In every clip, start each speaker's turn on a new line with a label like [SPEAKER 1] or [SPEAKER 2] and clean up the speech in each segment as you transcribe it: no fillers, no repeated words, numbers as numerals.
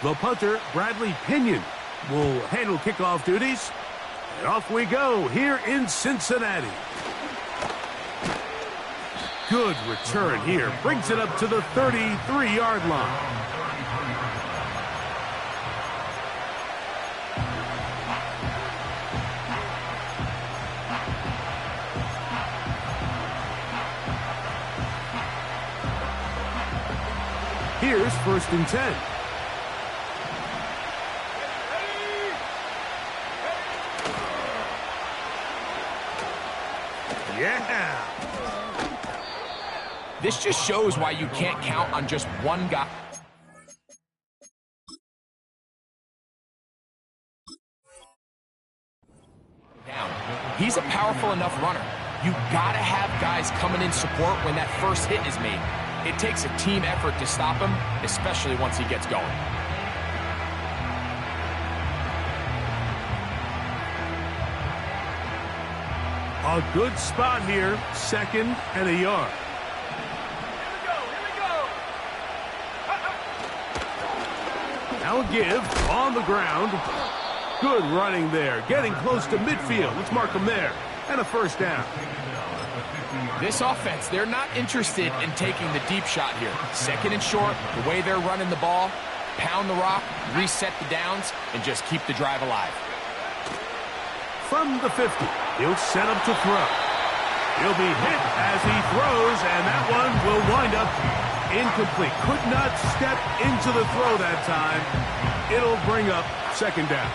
[SPEAKER 1] The punter, Bradley Pinion, will handle kickoff duties. And off we go here in Cincinnati. Good return here. Brings it up to the 33-yard line. Here's 1st and 10. Yeah.
[SPEAKER 2] This just shows why you can't count on just one guy. Down. He's a powerful enough runner. You gotta have guys coming in support when that first hit is made. It takes a team effort to stop him, especially once he gets going.
[SPEAKER 1] A good spot here, 2nd and a yard.
[SPEAKER 3] Here we go.
[SPEAKER 1] Now a give on the ground. Good running there, getting close to midfield. Let's mark him there. And a 1st down.
[SPEAKER 2] This offense, they're not interested in taking the deep shot here. 2nd and short, the way they're running the ball, pound the rock, reset the downs, and just keep the drive alive.
[SPEAKER 1] From the 50, he'll set up to throw. He'll be hit as he throws, and that one will wind up incomplete. Could not step into the throw that time. It'll bring up 2nd down.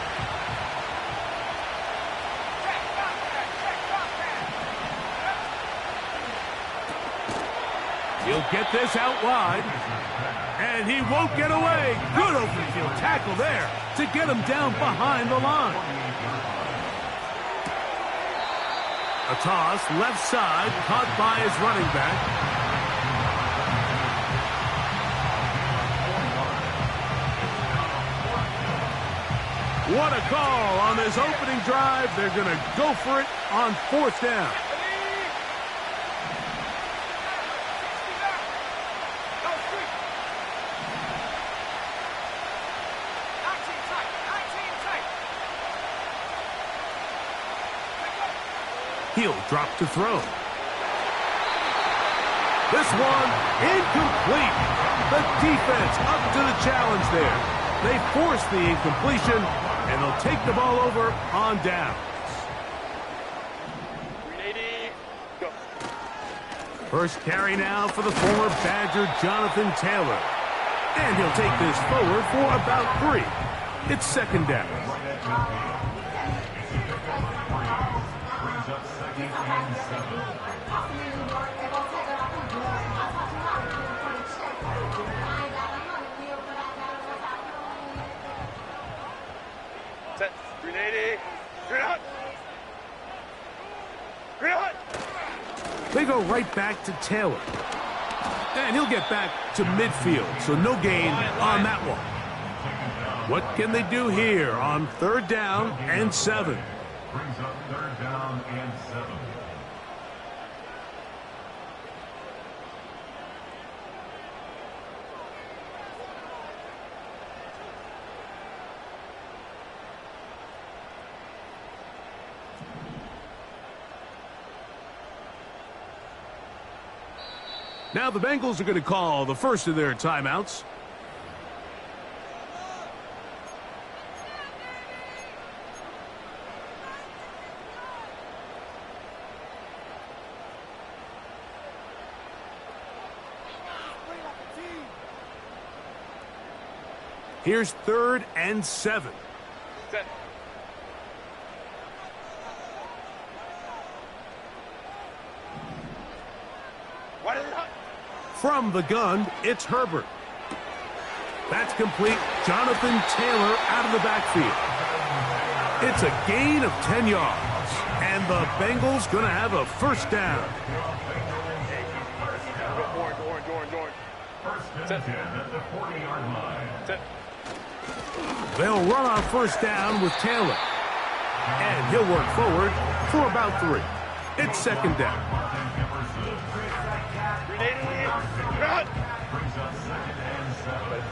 [SPEAKER 1] He'll get this out wide, and he won't get away. Good open field tackle there to get him down behind the line. A toss, left side, caught by his running back. What a call on this opening drive. They're going to go for it on 4th down. He'll drop to throw. This one incomplete. The defense up to the challenge there. They force the incompletion, and they'll take the ball over on downs.
[SPEAKER 3] 380, go.
[SPEAKER 1] First carry now for the former Badger Jonathan Taylor. And he'll take this forward for about 3. It's 2nd down.
[SPEAKER 3] Set. 380. Green hut.
[SPEAKER 1] They go right back to Taylor. And he'll get back to midfield, so no gain on that one. What can they do here on 3rd down and 7?
[SPEAKER 4] Brings up 3rd down and 7.
[SPEAKER 1] Now the Bengals are going to call the first of their timeouts. Here's 3rd and 7.
[SPEAKER 3] Set. What is it?
[SPEAKER 1] From the gun, it's Herbert. That's complete. Jonathan Taylor out of the backfield. It's a gain of 10 yards. And the Bengals going to have a 1st down.
[SPEAKER 4] First and 10 at the 40-yard line.
[SPEAKER 3] Set.
[SPEAKER 1] They'll run on 1st down with Taylor. And he'll work forward for about 3. It's second down.
[SPEAKER 3] 380. Run.
[SPEAKER 4] Brings up 2nd and 7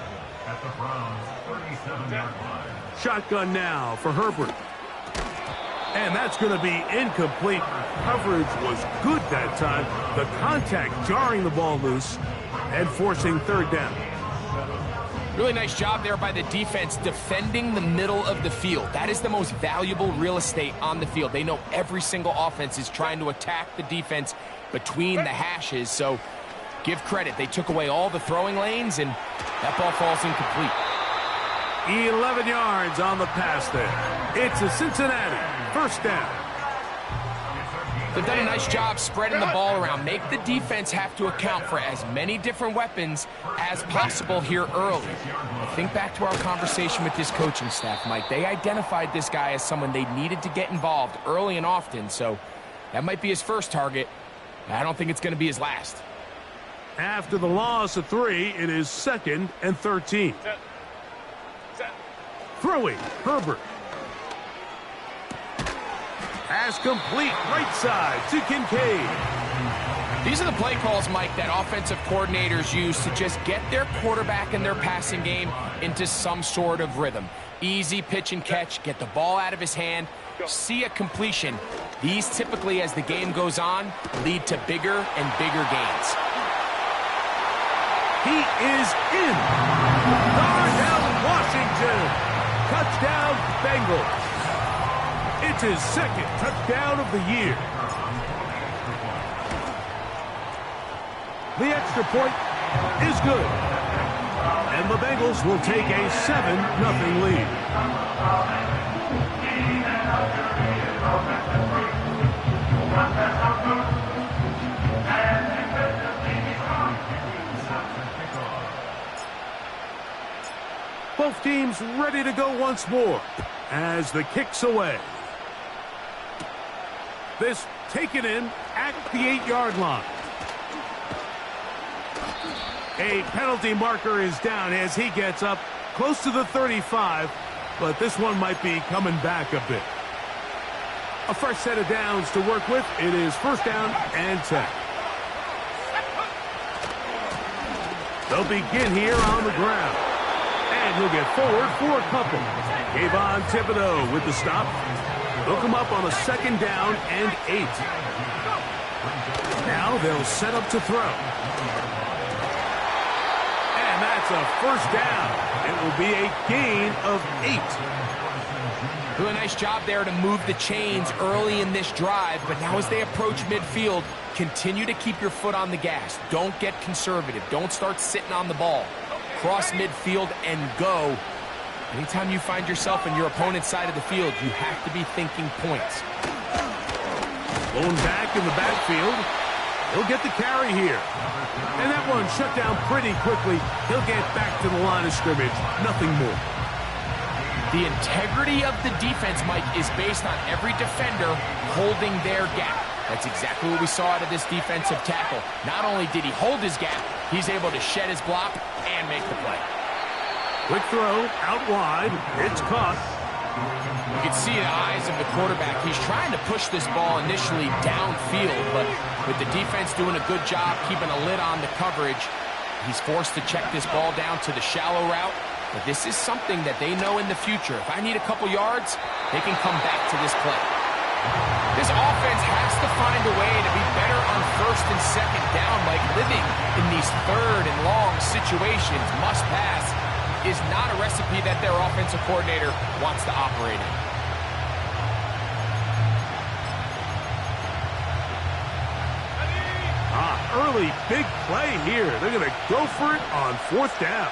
[SPEAKER 4] at the Browns' 37-yard line.
[SPEAKER 1] Shotgun now for Herbert. And that's going to be incomplete. Coverage was good that time. The contact jarring the ball loose and forcing third down.
[SPEAKER 2] Really nice job there by the defense defending the middle of the field. That is the most valuable real estate on the field. They know every single offense is trying to attack the defense between the hashes, so give credit. They took away all the throwing lanes, and that ball falls incomplete.
[SPEAKER 1] 11 yards on the pass there. It's a Cincinnati first down.
[SPEAKER 2] They've done a nice job spreading the ball around. Make the defense have to account for as many different weapons as possible here early. Think back to our conversation with this coaching staff, Mike. They identified this guy as someone they needed to get involved early and often, so that might be his first target. I don't think it's going to be his last.
[SPEAKER 1] After the loss of 3, it is 2nd and 13.
[SPEAKER 3] Set.
[SPEAKER 1] Throwing, Herbert. Pass complete, right side to Kincaid.
[SPEAKER 2] These are the play calls, Mike, that offensive coordinators use to just get their quarterback and their passing game into some sort of rhythm. Easy pitch and catch, get the ball out of his hand, see a completion. These typically, as the game goes on, lead to bigger and bigger gains.
[SPEAKER 1] He is in. Darnell Washington. Touchdown, Bengals. It's his 2nd touchdown of the year. The extra point is good. And the Bengals will take a 7-0 lead. Both teams ready to go once more as the kick's away. This taken in at the 8-yard line. A penalty marker is down as he gets up close to the 35, but this one might be coming back a bit. A fresh set of downs to work with. It is first down and 10. They'll begin here on the ground. And he'll get forward for a couple. Kayvon Thibodeau with the stop. They'll come up on a 2nd down and 8. Now they'll set up to throw. And that's a first down. It will be a gain of 8.
[SPEAKER 2] Doing a nice job there to move the chains early in this drive, but now as they approach midfield, continue to keep your foot on the gas. Don't get conservative. Don't start sitting on the ball. Cross midfield and go. Anytime you find yourself on your opponent's side of the field, you have to be thinking points.
[SPEAKER 1] Going back in the backfield. He'll get the carry here. And that one shut down pretty quickly. He'll get back to the line of scrimmage. Nothing more.
[SPEAKER 2] The integrity of the defense, Mike, is based on every defender holding their gap. That's exactly what we saw out of this defensive tackle. Not only did he hold his gap, he's able to shed his block and make the play.
[SPEAKER 1] Quick throw, out wide. It's caught.
[SPEAKER 2] You can see the eyes of the quarterback. He's trying to push this ball initially downfield, but with the defense doing a good job keeping a lid on the coverage, he's forced to check this ball down to the shallow route. But this is something that they know in the future. If I need a couple yards, they can come back to this play. This offense has to find a way to be better on 1st and 2nd down, like living in these 3rd and long situations. Must pass is not a recipe that their offensive coordinator wants to operate in.
[SPEAKER 1] Early big play here. They're going to go for it on 4th down.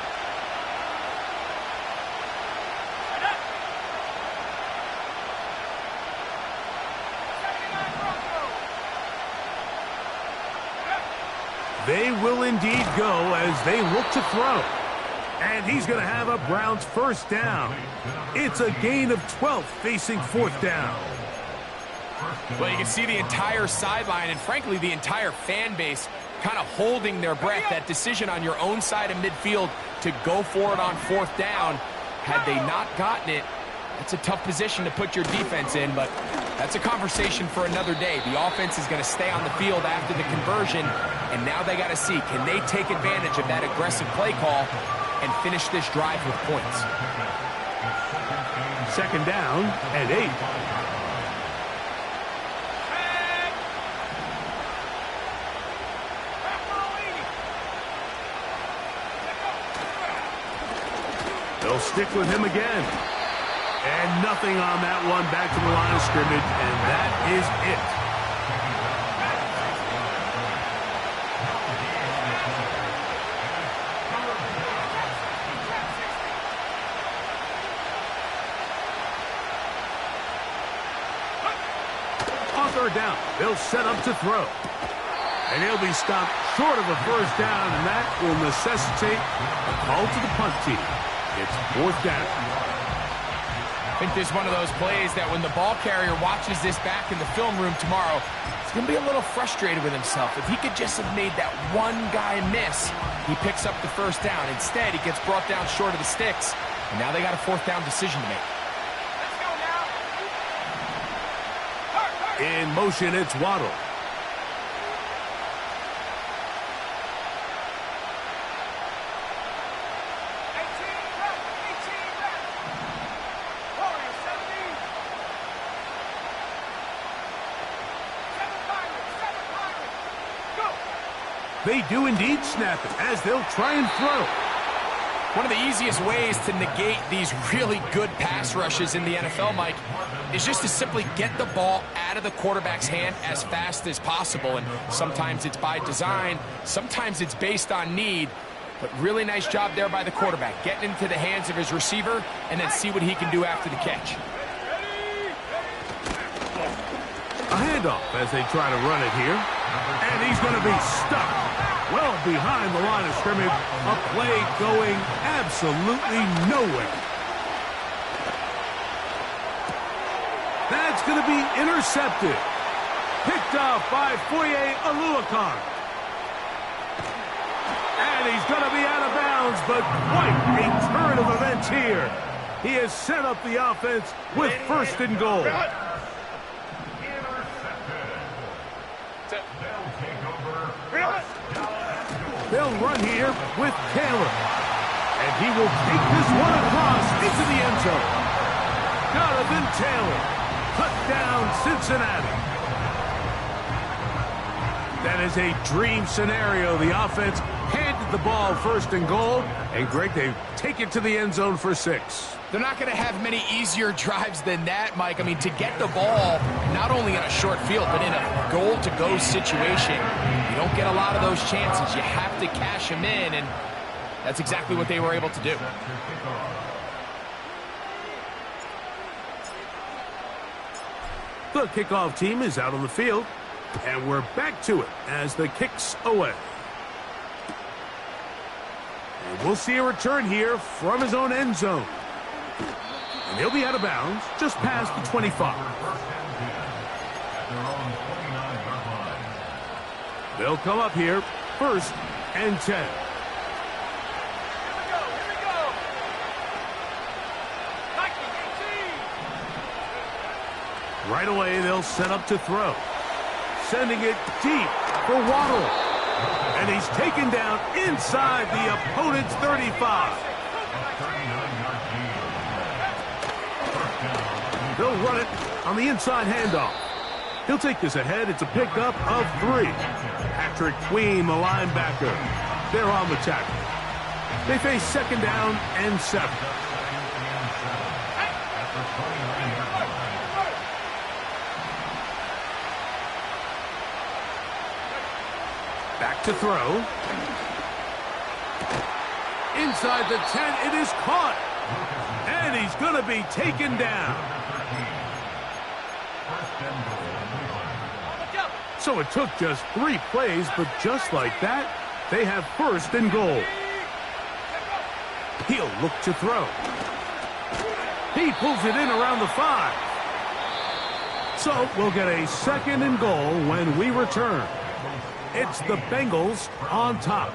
[SPEAKER 1] They will indeed go as they look to throw. And he's going to have a Browns first down. It's a gain of 12 facing 4th down.
[SPEAKER 2] Well, you can see the entire sideline and, frankly, the entire fan base kind of holding their breath. That decision on your own side of midfield to go for it on 4th down, had they not gotten it, that's a tough position to put your defense in, but That's a conversation for another day. The offense is going to stay on the field after the conversion, and now they got to see, can they take advantage of that aggressive play call and finish this drive with points?
[SPEAKER 1] Second down and 8. They'll stick with him again. And nothing on that one, back to the line of scrimmage, and that is it. On third down, they'll set up to throw. And he'll be stopped short of a first down, and that will necessitate a call to the punt team. It's fourth down.
[SPEAKER 2] I think this is one of those plays that when the ball carrier watches this back in the film room tomorrow, he's going to be a little frustrated with himself. If he could just have made that one guy miss, he picks up the first down. Instead, he gets brought down short of the sticks, and now they got a fourth down decision to make.
[SPEAKER 3] Let's go now.
[SPEAKER 1] In motion, it's Waddle. They do indeed snap it as they'll try and throw.
[SPEAKER 2] One of the easiest ways to negate these really good pass rushes in the NFL, Mike, is just to simply get the ball out of the quarterback's hand as fast as possible. And sometimes it's by design, sometimes it's based on need. But really nice job there by the quarterback, getting into the hands of his receiver and then see what he can do after the catch.
[SPEAKER 1] A handoff as they try to run it here. And he's going to be stuck well behind the line of scrimmage. A play going absolutely nowhere. That's going to be intercepted. Picked off by Foye Oluokun. And he's going to be out of bounds, but quite a turn of events here. He has set up the offense with first and goal. They'll run here with Taylor. And he will take this one across into the end zone. Jonathan Taylor. Touchdown, Cincinnati. That is a dream scenario. The offense handed the ball first and goal. And Greg, they take it to the end zone for 6.
[SPEAKER 2] They're not going to have many easier drives than that, Mike. I mean, to get the ball, not only in a short field, but in a goal-to-go situation, you don't get a lot of those chances. You have to cash them in, and that's exactly what they were able to do.
[SPEAKER 1] The kickoff team is out on the field, and we're back to it as the kick's away. And we'll see a return here from his own end zone. And he'll be out of bounds just past the 25. They'll come up here, first and 10.
[SPEAKER 3] Here we go. Nike, 18.
[SPEAKER 1] Right away, they'll set up to throw. Sending it deep for Waddle. And he's taken down inside the opponent's 35. They'll run it on the inside handoff. He'll take this ahead. It's a pickup of 3. Patrick Queen, the linebacker. They're on the tackle. They face second down and 7. Back to throw. Inside the 10, it is caught. And he's going to be taken down. So it took just 3 plays, but just like that, they have first and goal. He'll look to throw. He pulls it in around the 5. So we'll get a second and goal when we return. It's the Bengals on top.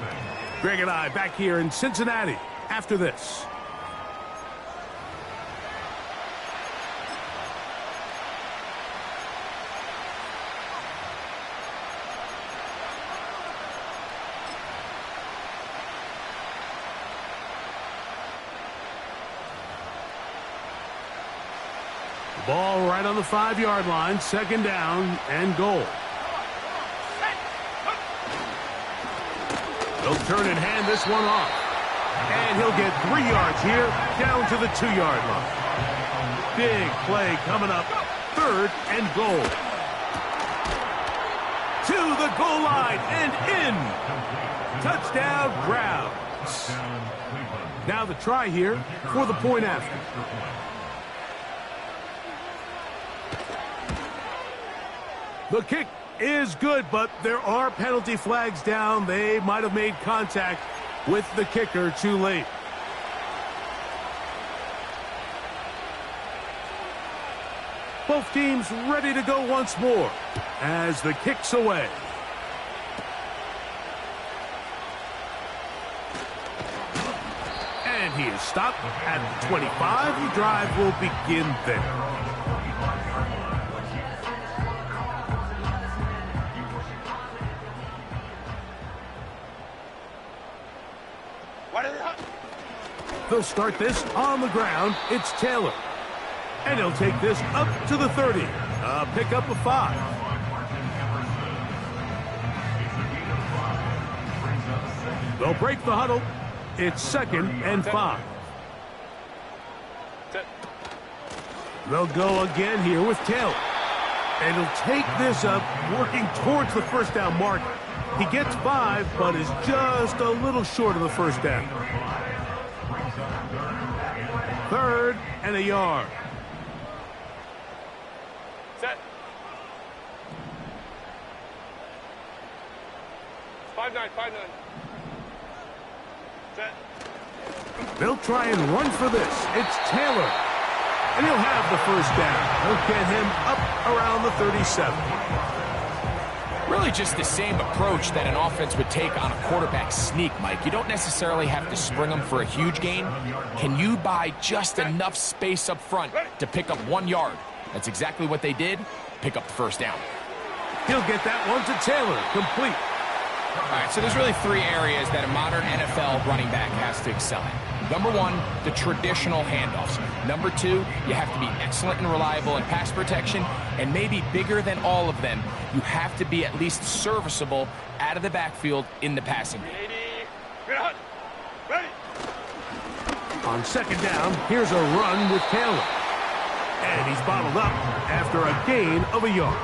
[SPEAKER 1] Greg and I back here in Cincinnati after this. Ball right on the 5-yard line, 2nd down and goal. He'll turn and hand this one off. And he'll get 3 yards here, down to the 2-yard line. Big play coming up, 3rd and goal. To the goal line and in. Touchdown, Browns. Now the try here for the point after. The kick is good, but there are penalty flags down. They might have made contact with the kicker too late. Both teams ready to go once more as the kick's away. And he is stopped at the 25. The drive will begin there. They'll start this on the ground. It's Taylor. And he'll take this up to the 30. Pick up a 5. They'll break the huddle. It's 2nd and 5. They'll go again here with Taylor. And he'll take this up, working towards the 1st down marker. He gets 5, but is just a little short of the 1st down. 3rd and a yard.
[SPEAKER 3] Set. 5-9, 5-9. Set.
[SPEAKER 1] They'll try and run for this. It's Taylor. And he'll have the 1st down. They'll get him up around the 37.
[SPEAKER 2] Really just the same approach that an offense would take on a quarterback sneak, Mike. You don't necessarily have to spring them for a huge gain. Can you buy just enough space up front to pick up 1 yard? That's exactly what they did. Pick up the 1st down.
[SPEAKER 1] He'll get that one to Taylor. Complete.
[SPEAKER 2] All right, so there's really 3 areas that a modern NFL running back has to excel in. Number 1, the traditional handoffs. Number 2, you have to be excellent and reliable in pass protection. And maybe bigger than all of them, you have to be at least serviceable out of the backfield in the passing game.
[SPEAKER 3] Ready.
[SPEAKER 1] On 2nd down, here's a run with Taylor. And he's bottled up after a gain of a yard.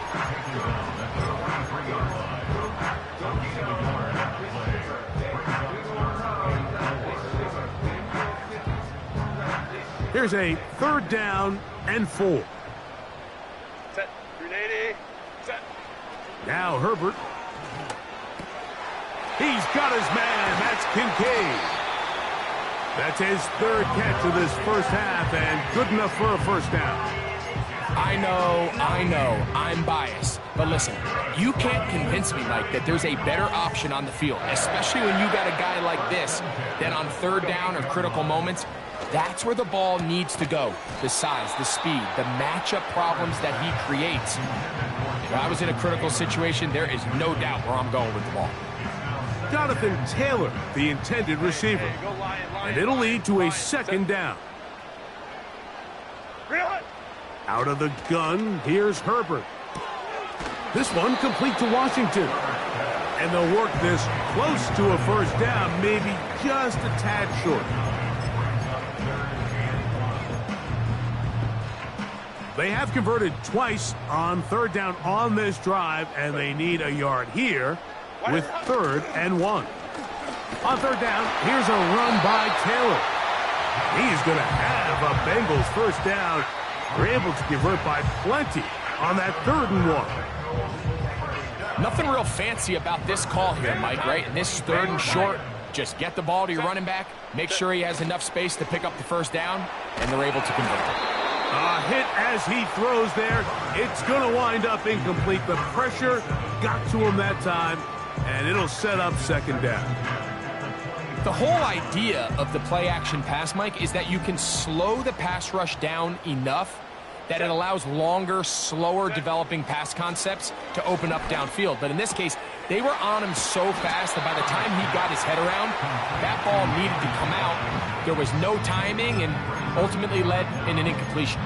[SPEAKER 1] Here's a 3rd down and 4.
[SPEAKER 3] Set. 380. Set.
[SPEAKER 1] Now Herbert. He's got his man. That's Kincaid. That's his 3rd catch of this 1st half and good enough for a 1st down.
[SPEAKER 2] I know, I'm biased. But listen, you can't convince me, Mike, that there's a better option on the field, especially when you got a guy like this, that on 3rd down or critical moments, that's where the ball needs to go. The size, the speed, the matchup problems that he creates. If I was in a critical situation, there is no doubt where I'm going with the ball.
[SPEAKER 1] Jonathan Taylor, the intended receiver. And it'll lead to a 2nd down. Out of the gun, here's Herbert. This one complete to Washington. And they'll work this close to a 1st down, maybe just a tad short. They have converted twice on 3rd down on this drive, and they need a yard here with 3rd and 1. On 3rd down, here's a run by Taylor. He's going to have a Bengals 1st down. They're able to convert by plenty on that 3rd and 1.
[SPEAKER 2] Nothing real fancy about this call here, Mike, right? And this 3rd and short, just get the ball to your running back, make sure he has enough space to pick up the 1st down, and they're able to convert it.
[SPEAKER 1] A hit as he throws there. It's going to wind up incomplete. The pressure got to him that time, and it'll set up 2nd down.
[SPEAKER 2] The whole idea of the play-action pass, Mike, is that you can slow the pass rush down enough that it allows longer, slower developing pass concepts to open up downfield. But in this case, they were on him so fast that by the time he got his head around, that ball needed to come out. There was no timing and ultimately led in an incompletion.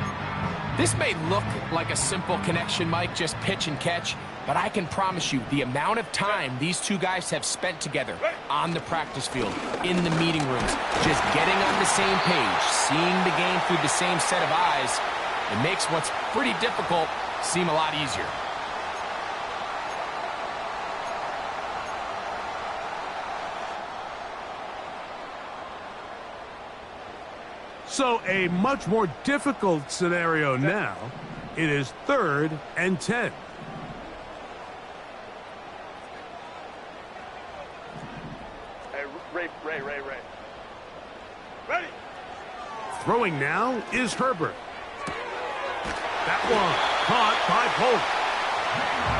[SPEAKER 2] This may look like a simple connection, Mike, just pitch and catch, but I can promise you the amount of time these two guys have spent together on the practice field, in the meeting rooms, just getting on the same page, seeing the game through the same set of eyes, it makes what's pretty difficult seem a lot easier.
[SPEAKER 1] So a much more difficult scenario now. It is 3rd and 10.
[SPEAKER 3] Hey, Ray. Ready?
[SPEAKER 1] Throwing now is Herbert. That one caught by Polk.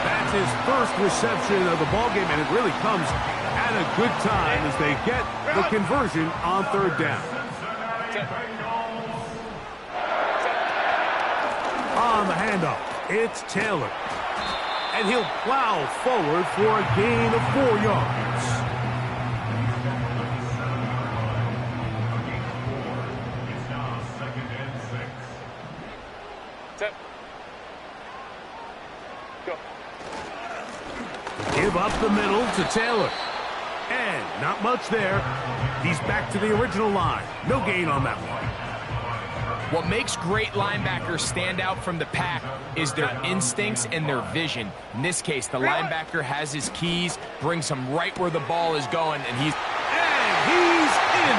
[SPEAKER 1] That's his first reception of the ballgame, and it really comes at a good time as they get the conversion on 3rd down. On the handoff, it's Taylor. And he'll plow forward for a gain of 4 yards.
[SPEAKER 4] It's now 2nd and 6.
[SPEAKER 3] Set. Go.
[SPEAKER 1] Give up the middle to Taylor. And not much there. He's back to the original line. No gain on that one.
[SPEAKER 2] What makes great linebackers stand out from the pack is their instincts and their vision. In this case, the linebacker has his keys, brings him right where the ball is going, and he's
[SPEAKER 1] in.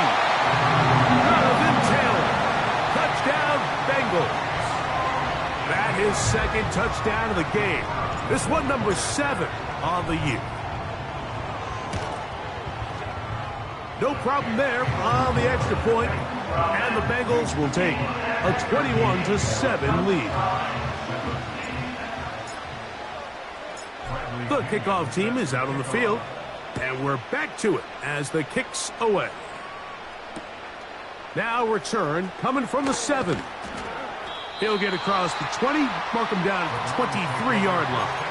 [SPEAKER 1] Jonathan Taylor. Touchdown, Bengals. That is 2nd touchdown of the game. This one number 7 on the year. No problem there on the extra point, and the Bengals will take a 21-7 lead. The kickoff team is out on the field, and we're back to it as the kick's away. Now return coming from the 7. He'll get across the 20, mark him down at the 23-yard line.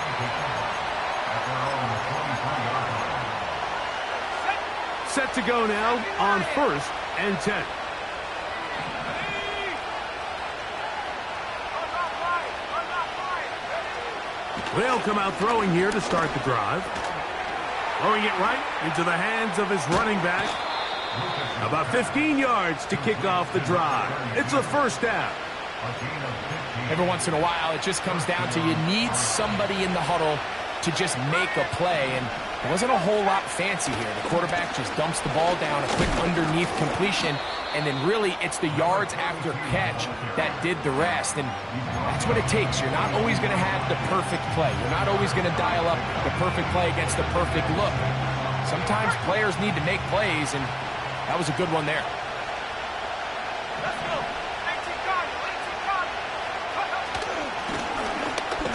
[SPEAKER 1] Set to go now on 1st and 10. They'll come out throwing here to start the drive. Throwing it right into the hands of his running back. About 15 yards to kick off the drive. It's a 1st down.
[SPEAKER 2] every once in a while, it just comes down to you need somebody in the huddle to just make a play, and it wasn't a whole lot fancy here. The quarterback just dumps the ball down, a quick underneath completion, and then really it's the yards after catch that did the rest, and that's what it takes. You're not always going to have the perfect play. You're not always going to dial up the perfect play against the perfect look. Sometimes players need to make plays, and that was a good one there.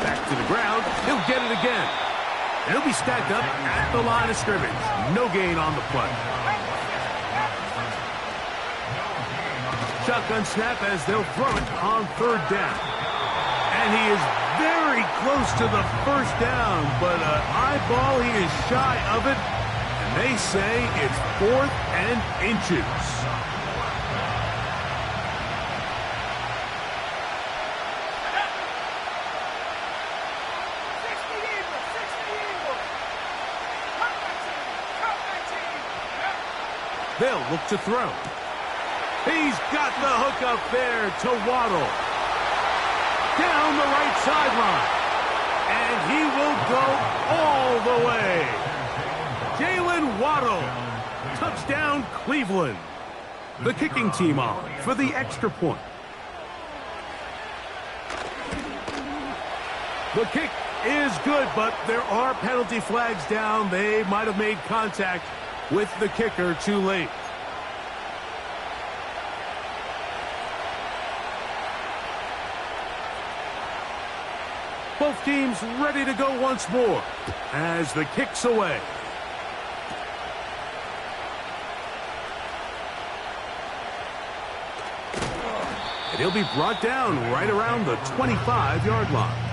[SPEAKER 1] Back to the ground. He'll get it again. And he'll be stacked up at the line of scrimmage. No gain on the play. Shotgun snap as they'll throw it on 3rd down. And he is very close to the 1st down, but an eyeball, he is shy of it. And they say it's 4th and inches. They'll look to throw. He's got the hook up there to Waddle. Down the right sideline. And he will go all the way. Jalen Waddle. Touchdown, Cleveland. The kicking team on for the extra point. The kick is good, but there are penalty flags down. They might have made contact with the kicker too late. Both teams ready to go once more as the kick's away. And he'll be brought down right around the 25-yard line.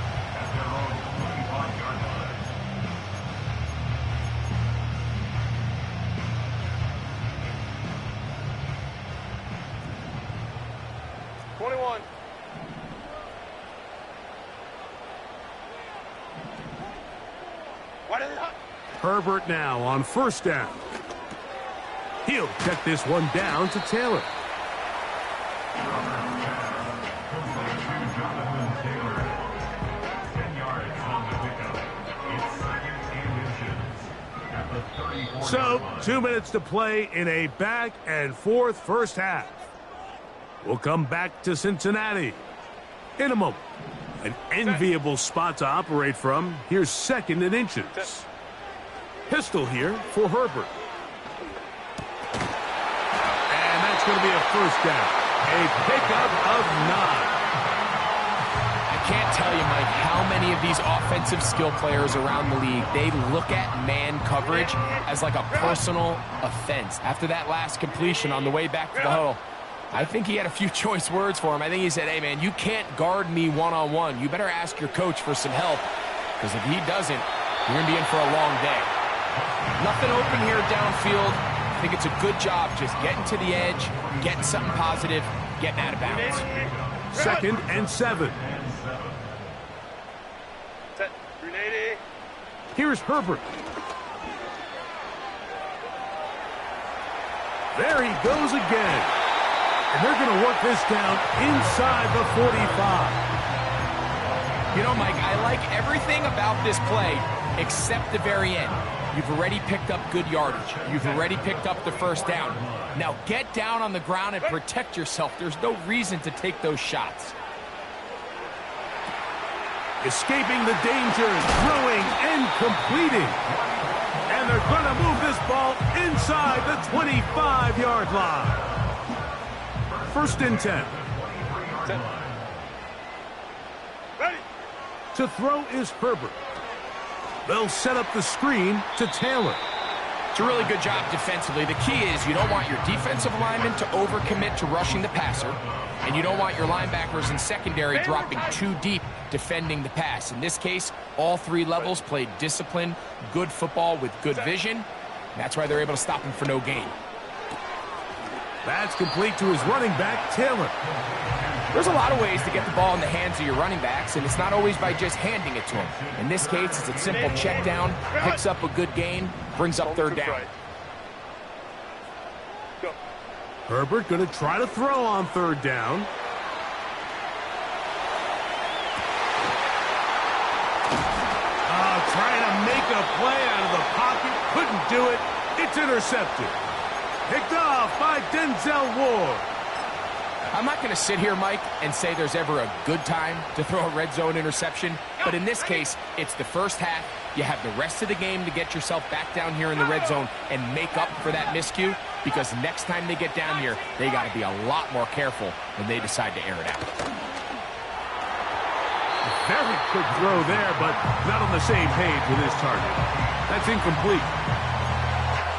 [SPEAKER 1] Herbert now on first down. He'll check this one down to Taylor. So, 2 minutes to play in a back and forth first half. We'll come back to Cincinnati in a moment. An enviable spot to operate from. Here's second and inches. Pistol here for Herbert. And that's going to be a first down. A pickup of 9.
[SPEAKER 2] I can't tell you, Mike, how many of these offensive skill players around the league, they look at man coverage as like a personal offense. After that last completion on the way back to the huddle, I think he had a few choice words for him. I think he said, hey, man, you can't guard me one-on-one. You better ask your coach for some help, because if he doesn't, you're going to be in for a long day. Nothing open here downfield. I think it's a good job just getting to the edge, getting something positive, getting out of bounds.
[SPEAKER 1] Second and 7. Here's Herbert. There he goes again. And they're going to work this down inside the 45.
[SPEAKER 2] You know, Mike, I like everything about this play except the very end. You've already picked up good yardage. You've already picked up the first down. Now get down on the ground and protect yourself. There's no reason to take those shots.
[SPEAKER 1] Escaping the danger, throwing and completing. And they're going to move this ball inside the 25-yard line. First and 10.
[SPEAKER 3] Ready.
[SPEAKER 1] To throw is Herbert. They'll set up the screen to Taylor.
[SPEAKER 2] It's a really good job defensively. The key is you don't want your defensive linemen to overcommit to rushing the passer, and you don't want your linebackers in secondary dropping too deep defending the pass. In this case, all 3 levels played disciplined, good football with good vision. That's why they're able to stop him for no gain.
[SPEAKER 1] That's complete to his running back, Taylor.
[SPEAKER 2] There's a lot of ways to get the ball in the hands of your running backs, and it's not always by just handing it to them. In this case, it's a simple check down, picks up a good gain, brings up third down.
[SPEAKER 1] Herbert going to try to throw on third down. Trying to make a play out of the pocket. Couldn't do it. It's intercepted. Picked off by Denzel Ward.
[SPEAKER 2] I'm not going to sit here, Mike, and say there's ever a good time to throw a red zone interception, but in this case, it's the first half. You have the rest of the game to get yourself back down here in the red zone and make up for that miscue, because next time they get down here, they got to be a lot more careful when they decide to air it out.
[SPEAKER 1] Very quick throw there, but not on the same page with his target. That's incomplete.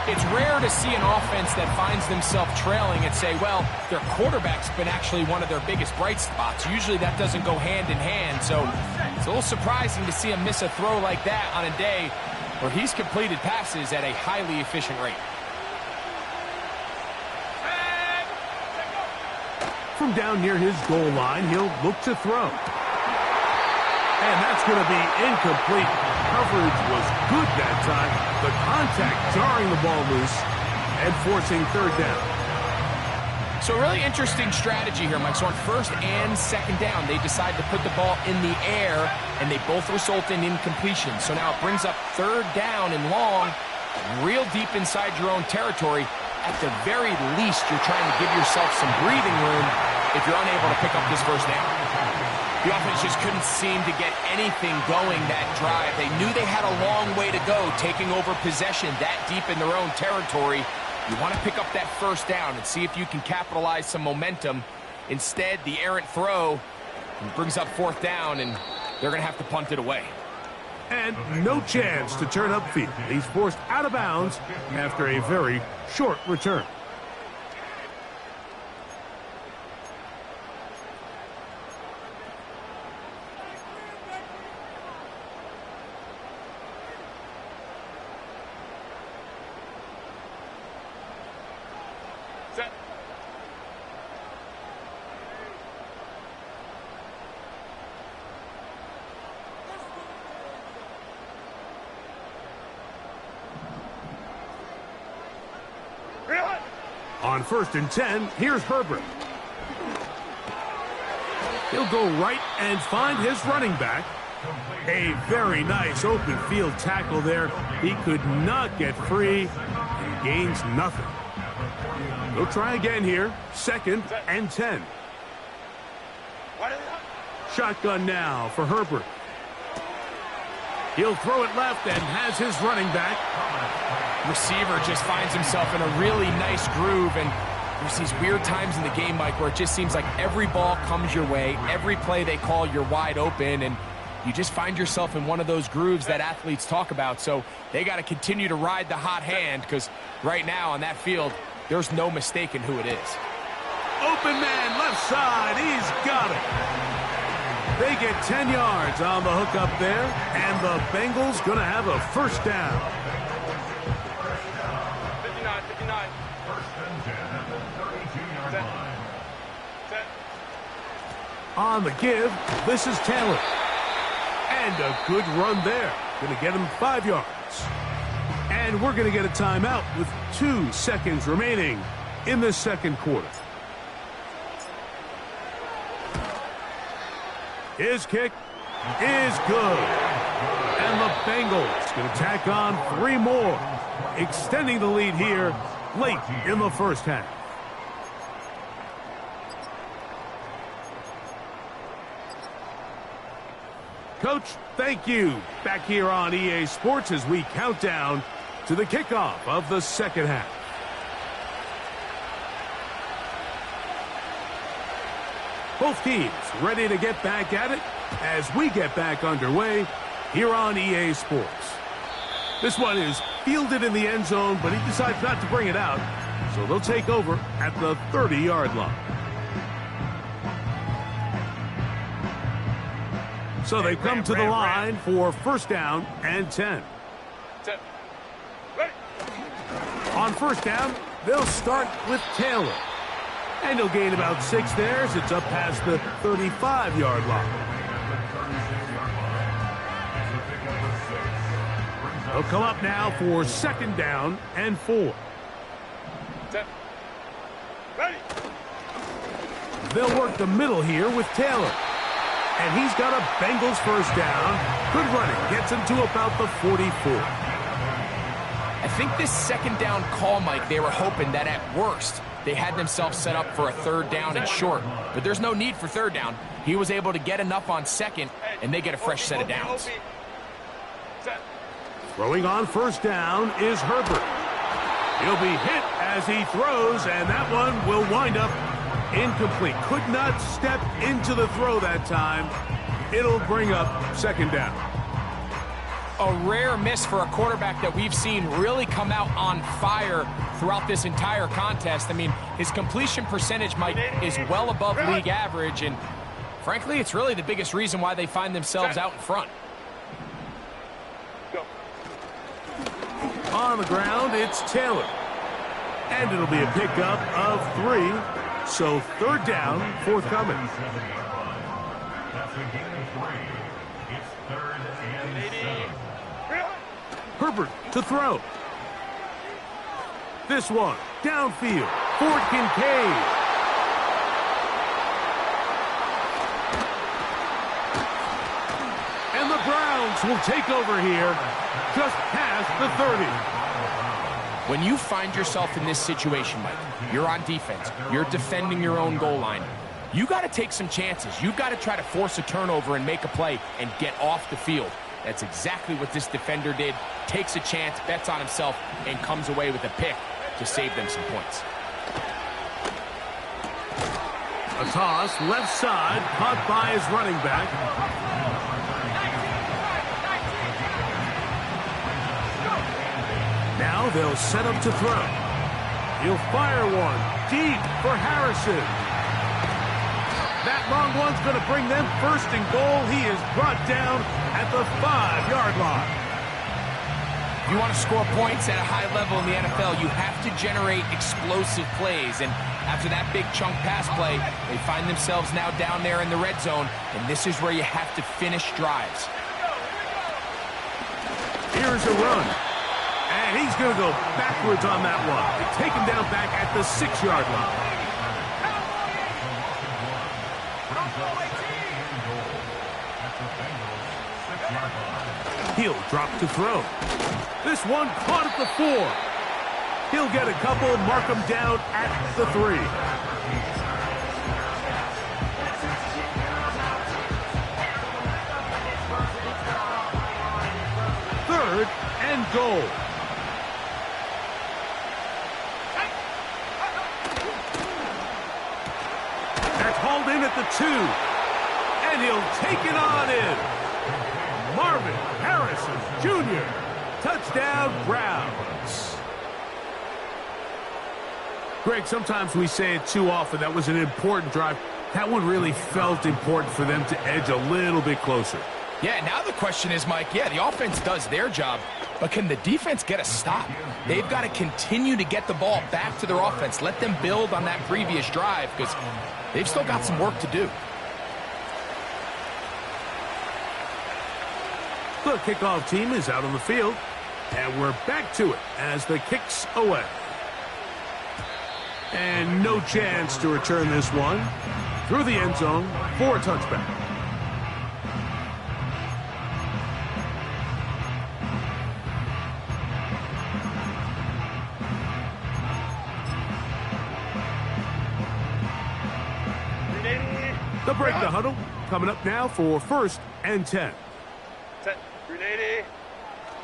[SPEAKER 2] It's rare to see an offense that finds themselves trailing and say, well, their quarterback's been actually one of their biggest bright spots. Usually that doesn't go hand in hand, so it's a little surprising to see him miss a throw like that on a day where he's completed passes at a highly efficient rate.
[SPEAKER 1] From down near his goal line, he'll look to throw. And that's going to be incomplete. Coverage was good that time. The contact jarring the ball loose and forcing third down.
[SPEAKER 2] So a really interesting strategy here, Mike. So on first and second down, they decide to put the ball in the air, and they both result in incompletion. So now it brings up third down and long, real deep inside your own territory. At the very least, you're trying to give yourself some breathing room if you're unable to pick up this first down. The offense just couldn't seem to get anything going that drive. They knew they had a long way to go, taking over possession that deep in their own territory. You want to pick up that first down and see if you can capitalize some momentum. Instead, the errant throw brings up fourth down, and they're going to have to punt it away.
[SPEAKER 1] And no chance to turn upfield. He's forced out of bounds after a very short return.
[SPEAKER 3] Set.
[SPEAKER 1] On 1st and 10, here's Herbert. He'll go right and find his running back. A very nice open field tackle there. He could not get free and gains nothing. He'll try again here. 2nd and 10. Shotgun now for Herbert. He'll throw it left and has his running back.
[SPEAKER 2] Receiver just finds himself in a really nice groove, and there's these weird times in the game, Mike, where it just seems like every ball comes your way, every play they call, you're wide open, and you just find yourself in one of those grooves that athletes talk about. So they got to continue to ride the hot hand, because right now on that field, there's no mistaking who it is.
[SPEAKER 1] Open man, left side, he's got it. They get 10 yards on the hook up there, and the Bengals going to have a first down.
[SPEAKER 3] 59, 59.
[SPEAKER 4] First and 10 at the 32-yard line.
[SPEAKER 1] On the give, this is Taylor. And a good run there. Going to get him 5 yards. And we're going to get a timeout with 2 seconds remaining in the second quarter. His kick is good. And the Bengals going to tack on 3 more, extending the lead here late in the first half. Coach, thank you. Back here on EA Sports as we count down to the kickoff of the second half. Both teams ready to get back at it as we get back underway here on EA Sports. This one is fielded in the end zone, but he decides not to bring it out, so they'll take over at the 30-yard line. So they come to the line for first down and 10. On first down, they'll start with Taylor. And he'll gain about 6 there as it's up past the 35-yard line. They'll come up now for second down and 4. They'll work the middle here with Taylor. And he's got a Bengals first down. Good running. Gets him to about the 44.
[SPEAKER 2] I think this second down call, Mike, they were hoping that at worst they had themselves set up for a third down and short. But there's no need for third down. He was able to get enough on second, and they get a fresh set of downs.
[SPEAKER 1] Throwing on first down is Herbert. He'll be hit as he throws, and that one will wind up incomplete. Could not step into the throw that time. It'll bring up second down.
[SPEAKER 2] A rare miss for a quarterback that we've seen really come out on fire throughout this entire contest. I mean, his completion percentage, Mike, is well above league average, and frankly, it's really the biggest reason why they find themselves out in front.
[SPEAKER 1] On the ground, it's Taylor. And it'll be a pickup of 3. So third down, forthcoming.
[SPEAKER 4] That's a gain of 3. It's 3rd and 7.
[SPEAKER 1] Herbert to throw. This one, downfield, for Kincaid. And the Browns will take over here just past the 30.
[SPEAKER 2] When you find yourself in this situation, Mike, you're on defense, you're defending your own goal line, you got to take some chances. You've got to try to force a turnover and make a play and get off the field. That's exactly what this defender did. Takes a chance, bets on himself, and comes away with a pick to save them some points.
[SPEAKER 1] A toss, left side, caught by his running back. Now they'll set up to throw. He'll fire one deep for Harrison. That long one's going to bring them first and goal. He is brought down at the 5-yard line.
[SPEAKER 2] If you want to score points at a high level in the NFL, you have to generate explosive plays. And after that big chunk pass play, they find themselves now down there in the red zone. And this is where you have to finish drives.
[SPEAKER 1] Here's a run. And he's going to go backwards on that one. They take him down back at the 6-yard line. He'll drop to throw. This one caught at the 4. He'll get a couple, mark him down at the 3. Third and goal. That's hauled in at the 2. And he'll take it on in. Marvin Harrison Jr. Touchdown, Browns. Greg, sometimes we say it too often. That was an important drive. That one really felt important for them to edge a little bit closer.
[SPEAKER 2] Yeah, now the question is, Mike, yeah, the offense does their job, but can the defense get a stop? They've got to continue to get the ball back to their offense. Let them build on that previous drive because they've still got some work to do.
[SPEAKER 1] The kickoff team is out on the field, and we're back to it as the kick's away. And no chance to return this one through the end zone for a touchback. They'll break the huddle. Coming up now for 1st and 10.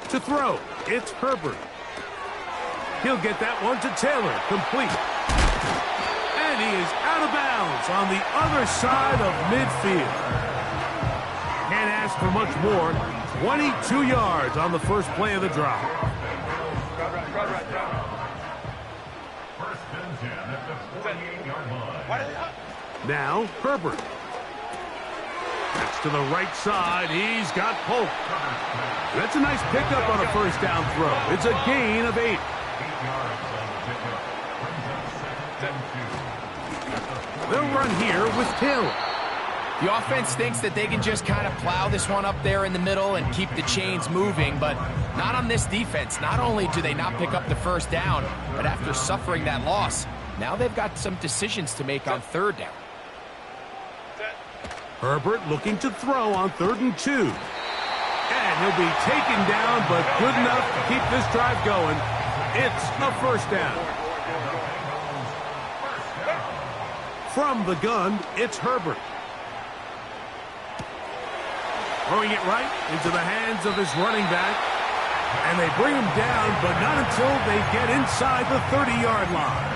[SPEAKER 1] To throw, it's Herbert. He'll get that one to Taylor, complete. And he is out of bounds on the other side of midfield. Can't ask for much more. 22 yards on the first play of the drive.
[SPEAKER 4] First and 10 at the 48-yard line.
[SPEAKER 1] Now, Herbert. That's to the right side. He's got Polk. That's a nice pickup on a first down throw. It's a gain of 8. They'll run here with Taylor.
[SPEAKER 2] The offense thinks that they can just kind of plow this one up there in the middle and keep the chains moving, but not on this defense. Not only do they not pick up the first down, but after suffering that loss, now they've got some decisions to make on 3rd down.
[SPEAKER 1] Herbert looking to throw on 3rd and 2. And he'll be taken down, but good enough to keep this drive going. It's a first down. From the gun, it's Herbert. Throwing it right into the hands of his running back. And they bring him down, but not until they get inside the 30-yard line.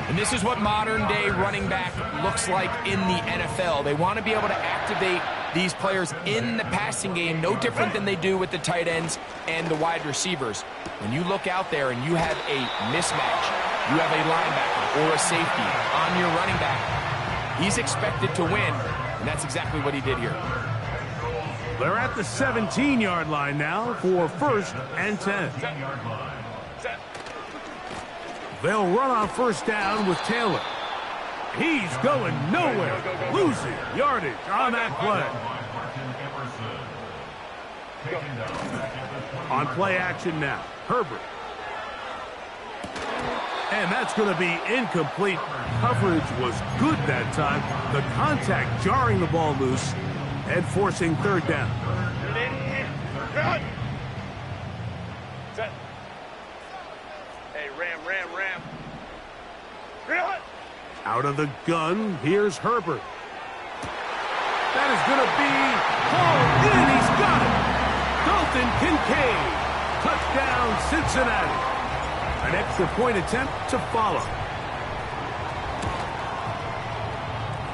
[SPEAKER 2] And this is what modern-day running back looks like in the NFL. They want to be able to activate these players in the passing game, no different than they do with the tight ends and the wide receivers. When you look out there and you have a mismatch, you have a linebacker or a safety on your running back, he's expected to win, and that's exactly what he did here.
[SPEAKER 1] They're at the 17-yard line now for 1st and 10. They'll run on first down with Taylor. He's going nowhere. Losing yardage on that play. On play action now, Herbert. And that's going to be incomplete. Coverage was good that time. The contact jarring the ball loose and forcing 3rd down.
[SPEAKER 3] Hey, ram.
[SPEAKER 1] Out of the gun, here's Herbert. That is going to be hauled in. He's got it. Dalton Kincaid. Touchdown, Cincinnati. An extra point attempt to follow.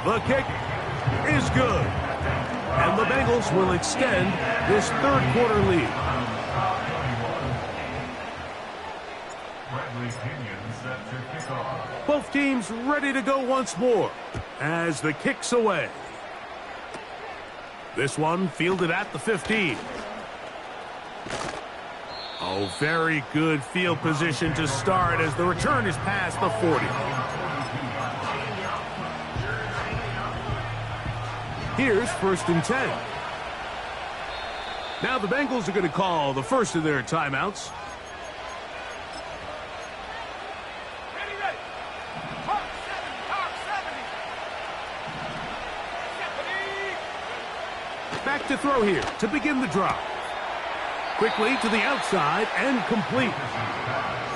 [SPEAKER 1] The kick is good. And the Bengals will extend this 3rd quarter lead. Both teams ready to go once more as the kick's away. This one fielded at the 15. Oh, very good field position to start as the return is past the 40. Here's 1st and 10. Now the Bengals are going to call the first of their timeouts. to throw here to begin the drive. Quickly to the outside and complete.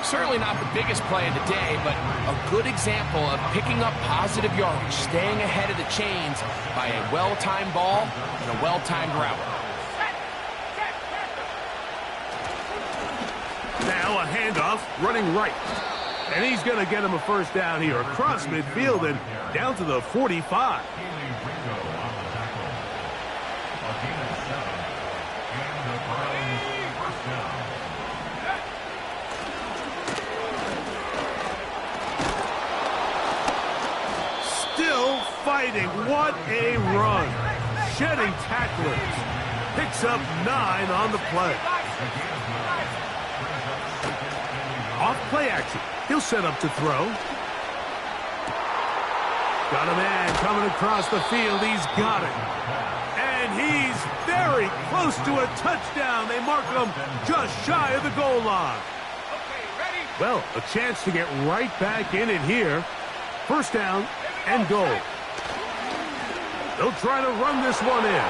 [SPEAKER 2] Certainly not the biggest play of the day, but a good example of picking up positive yardage, staying ahead of the chains by a well-timed ball and a well-timed route.
[SPEAKER 1] Now a handoff running right. And he's going to get him a first down here across midfield and down to the 45. Still fighting. What a run. Shedding tacklers. Picks up 9 on the play. Off play action. He'll set up to throw. Got a man coming across the field. He's got it. And he's very close to a touchdown. They mark him just shy of the goal line. Well, a chance to get right back in it here. First down and goal. They'll try to run this one in.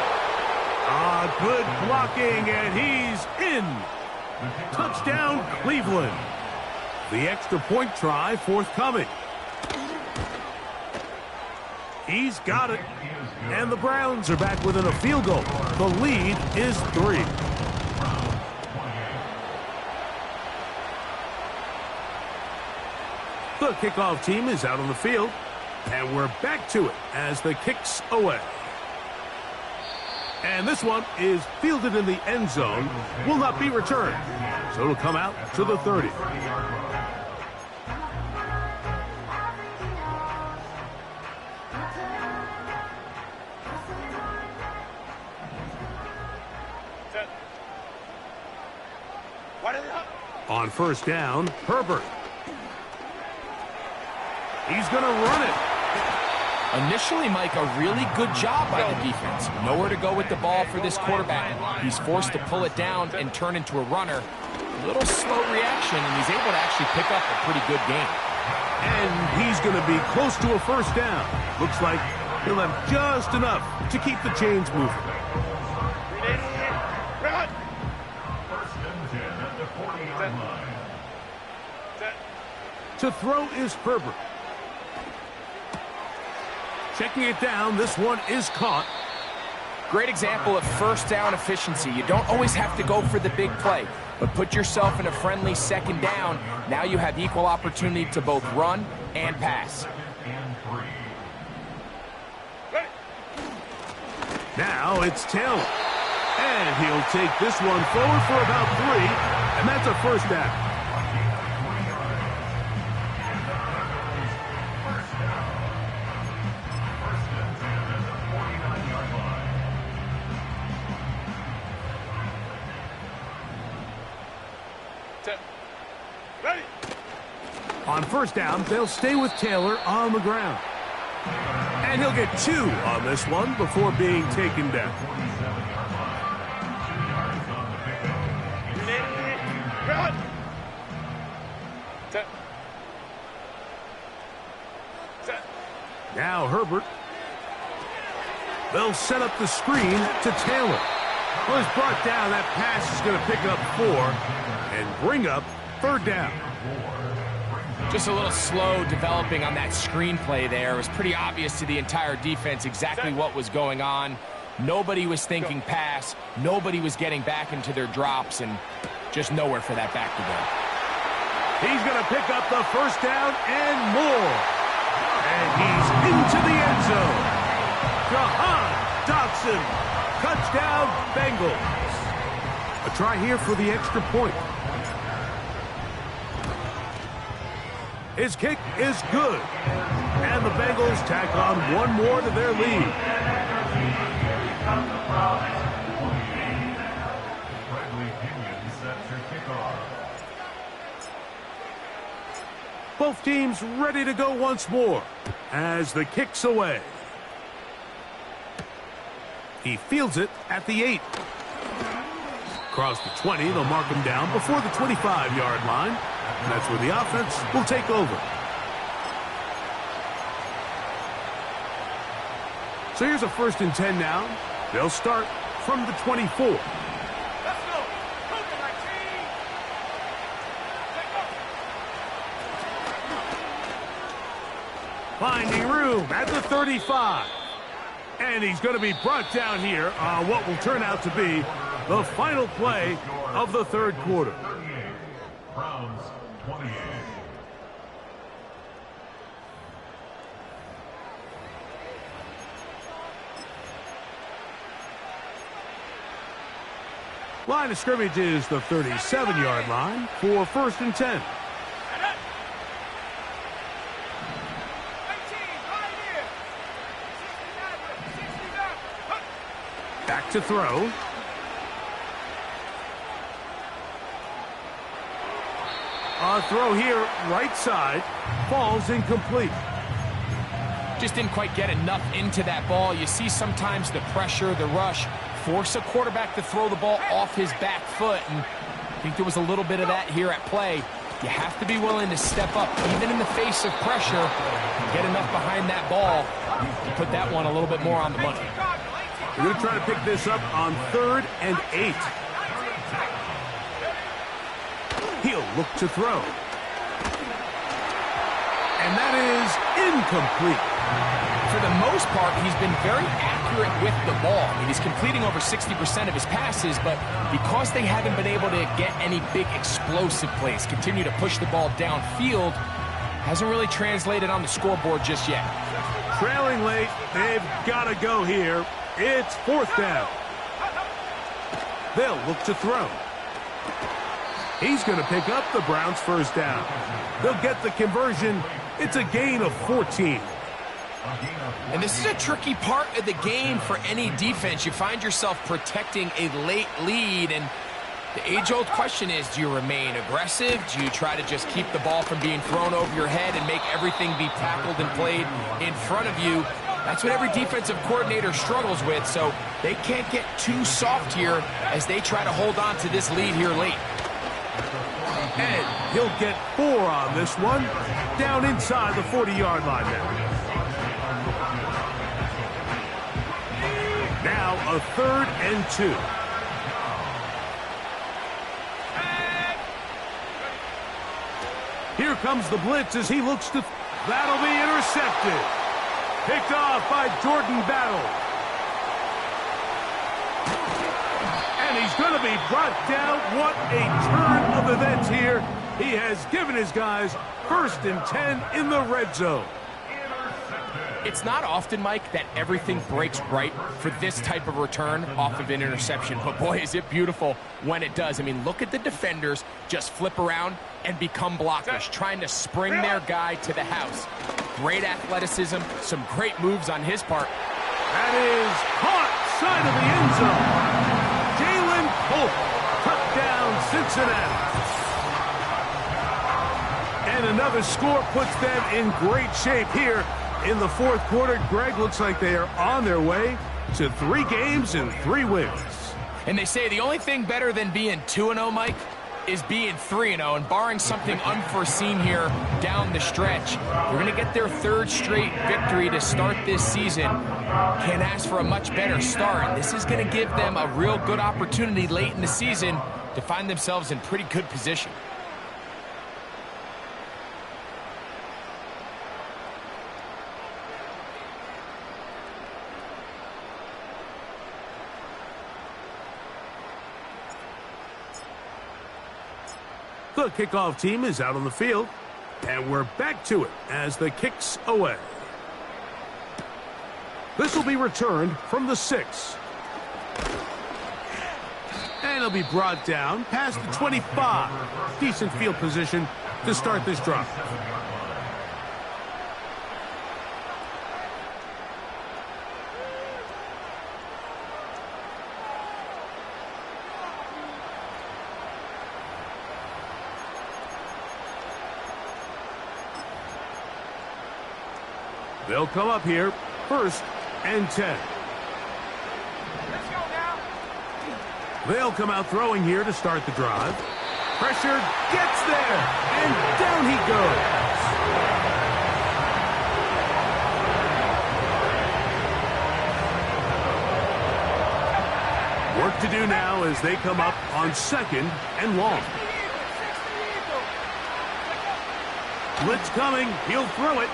[SPEAKER 1] Good blocking, and he's in. Touchdown, Cleveland. The extra point try forthcoming. He's got it. And the Browns are back within a field goal. The lead is 3. The kickoff team is out on the field. And we're back to it as the kick's away. And this one is fielded in the end zone. Will not be returned. So it'll come out to the 30. On first down, Herbert. He's going to run it.
[SPEAKER 2] Initially, Mike, a really good job by the defense. Nowhere to go with the ball for this quarterback. He's forced to pull it down and turn into a runner. A little slow reaction, and he's able to actually pick up a pretty good game.
[SPEAKER 1] And he's going to be close to a first down. Looks like he'll have just enough to keep the chains moving.
[SPEAKER 4] First and 10 at the 40-yard line.
[SPEAKER 1] To throw is Herbert. Checking it down, this one is caught.
[SPEAKER 2] Great example of first down efficiency. You don't always have to go for the big play, but put yourself in a friendly second down. Now you have equal opportunity to both run and pass.
[SPEAKER 1] Now it's Taylor. And he'll take this one forward for about 3, and that's a first down. On first down, they'll stay with Taylor on the ground. And he'll get 2 on this one before being taken down. Now Herbert. They'll set up the screen to Taylor. Well, he's brought down. That pass is going to pick up 4 and bring up third down.
[SPEAKER 2] Just a little slow developing on that screenplay there. It was pretty obvious to the entire defense exactly what was going on. Nobody was thinking pass. Nobody was getting back into their drops, and just nowhere for that back to go.
[SPEAKER 1] He's going to pick up the first down and more. And he's into the end zone. Jahan Dotson. Touchdown, Bengals. A try here for the extra point. His kick is good. And the Bengals tack on 1 more to their lead. Both teams ready to go once more as the kick's away. He fields it at the 8. Across the 20, they'll mark him down before the 25-yard line. And that's where the offense will take over. So here's a 1st and 10 now. They'll start from the 24.
[SPEAKER 3] Let's go. Moving my team.
[SPEAKER 1] Finding room at the 35. And he's going to be brought down here on what will turn out to be the final play of the third quarter.
[SPEAKER 4] 38. Browns 28.
[SPEAKER 1] Line of scrimmage is the 37-yard line for 1st and 10. Back to throw. A throw here, right side, falls incomplete.
[SPEAKER 2] Just didn't quite get enough into that ball. You see sometimes the pressure, the rush, force a quarterback to throw the ball off his back foot, and I think there was a little bit of that here at play. You have to be willing to step up, even in the face of pressure, and get enough behind that ball to put that one a little bit more on the money.
[SPEAKER 1] We're going to try to pick this up on 3rd and 8. He'll look to throw. And that is incomplete.
[SPEAKER 2] For the most part, he's been very accurate with the ball. I mean, he's completing over 60% of his passes, but because they haven't been able to get any big explosive plays, continue to push the ball downfield, hasn't really translated on the scoreboard just yet.
[SPEAKER 1] Trailing late, they've got to go here. It's 4th down. They'll look to throw. He's going to pick up the Browns' 1st down. They'll get the conversion. It's a gain of 14.
[SPEAKER 2] And this is a tricky part of the game for any defense. You find yourself protecting a late lead, and the age-old question is, do you remain aggressive? Do you try to just keep the ball from being thrown over your head and make everything be tackled and played in front of you? That's what every defensive coordinator struggles with, so they can't get too soft here as they try to hold on to this lead here late.
[SPEAKER 1] And he'll get 4 on this one, down inside the 40-yard line now. Now a 3rd and 2. Here comes the blitz as he looks to... That'll be intercepted. Picked off by Jordan Battle. And he's going to be brought down. What a turn of events here. He has given his guys 1st and 10 in the red zone.
[SPEAKER 2] It's not often, Mike, that everything breaks right for this type of return off of an interception. But boy, is it beautiful when it does. I mean, look at the defenders just flip around and become blockers, trying to spring their guy to the house. Great athleticism, some great moves on his part.
[SPEAKER 1] That is caught side of the end zone. Jalen Holt, touchdown Cincinnati. And another score puts them in great shape here in the 4th quarter. Greg, looks like they are on their way to 3 games and 3 wins.
[SPEAKER 2] And they say the only thing better than being 2-0, Mike, is being 3-0, and barring something unforeseen here down the stretch, they're going to get their 3rd straight victory to start this season. Can't ask for a much better start, and this is going to give them a real good opportunity late in the season to find themselves in pretty good position.
[SPEAKER 1] The kickoff team is out on the field, and we're back to it as the kick's away. This will be returned from the 6. And it'll be brought down past the 25. Decent field position to start this drive. They'll come up here, 1st and 10.
[SPEAKER 3] Let's go now.
[SPEAKER 1] They'll come out throwing here to start the drive. Pressure gets there, and down he goes. Work to do now as they come up on 2nd and long. Blitz coming. He'll throw it.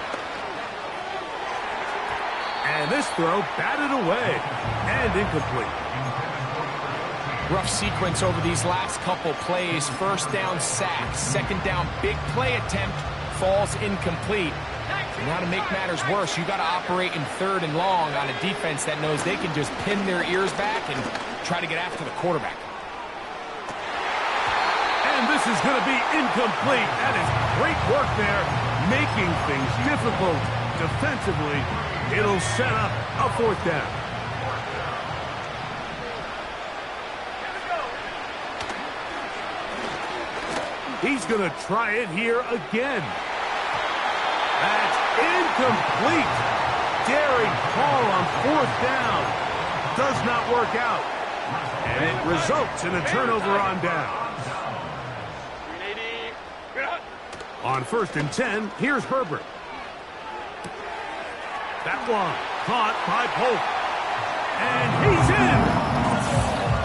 [SPEAKER 1] And this throw batted away and incomplete.
[SPEAKER 2] Rough sequence over these last couple plays. First down sack, second down big play attempt, falls incomplete. And now to make matters worse, you got to operate in 3rd and long on a defense that knows they can just pin their ears back and try to get after the quarterback.
[SPEAKER 1] And this is going to be incomplete. That is great work there, making things difficult defensively. It'll set up a 4th down. He's going to try it here again. That's incomplete. Daring call on 4th down. Does not work out. And it results in a turnover on down. On 1st and 10, here's Herbert. That one caught by Polk. And he's in.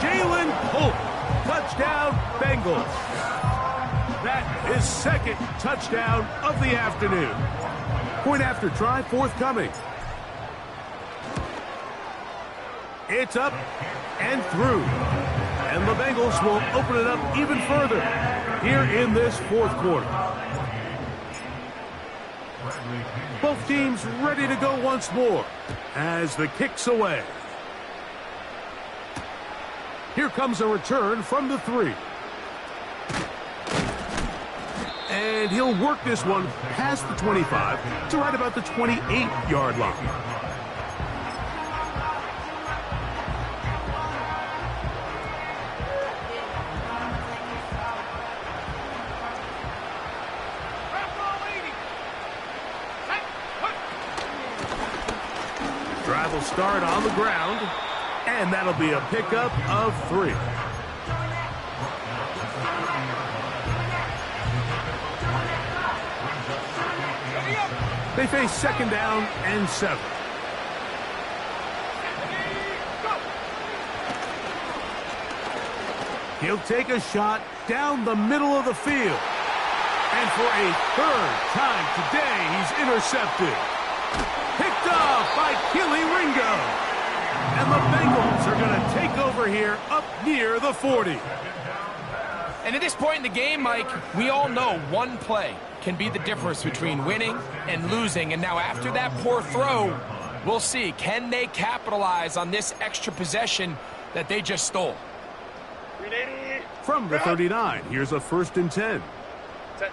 [SPEAKER 1] Jalen Polk. Touchdown, Bengals. That is 2nd touchdown of the afternoon. Point after try forthcoming. It's up and through. And the Bengals will open it up even further here in this 4th quarter. Both teams ready to go once more as the kick's away. Here comes a return from the 3. And he'll work this one past the 25 to right about the 28-yard line. Drive will start on the ground, and that'll be a pickup of 3. They face 2nd down and 7. He'll take a shot down the middle of the field. And for a 3rd time today, he's intercepted. Picked off by Keely Ringo. And the Bengals are going to take over here up near the 40.
[SPEAKER 2] And at this point in the game, Mike, we all know one play can be the difference between winning and losing. And now after that poor throw, we'll see. Can they capitalize on this extra possession that they just stole?
[SPEAKER 1] From the 39, here's a 1st and 10. They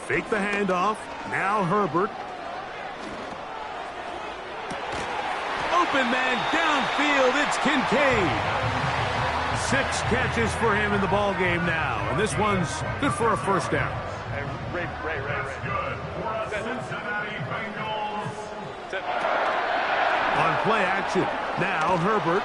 [SPEAKER 1] fake the handoff. Now Herbert. Open man downfield. It's Kincaid. 6 catches for him in the ball game now. And this one's good for a 1st down.
[SPEAKER 4] That's good for a Cincinnati Bengals.
[SPEAKER 1] On play action. Now Herbert.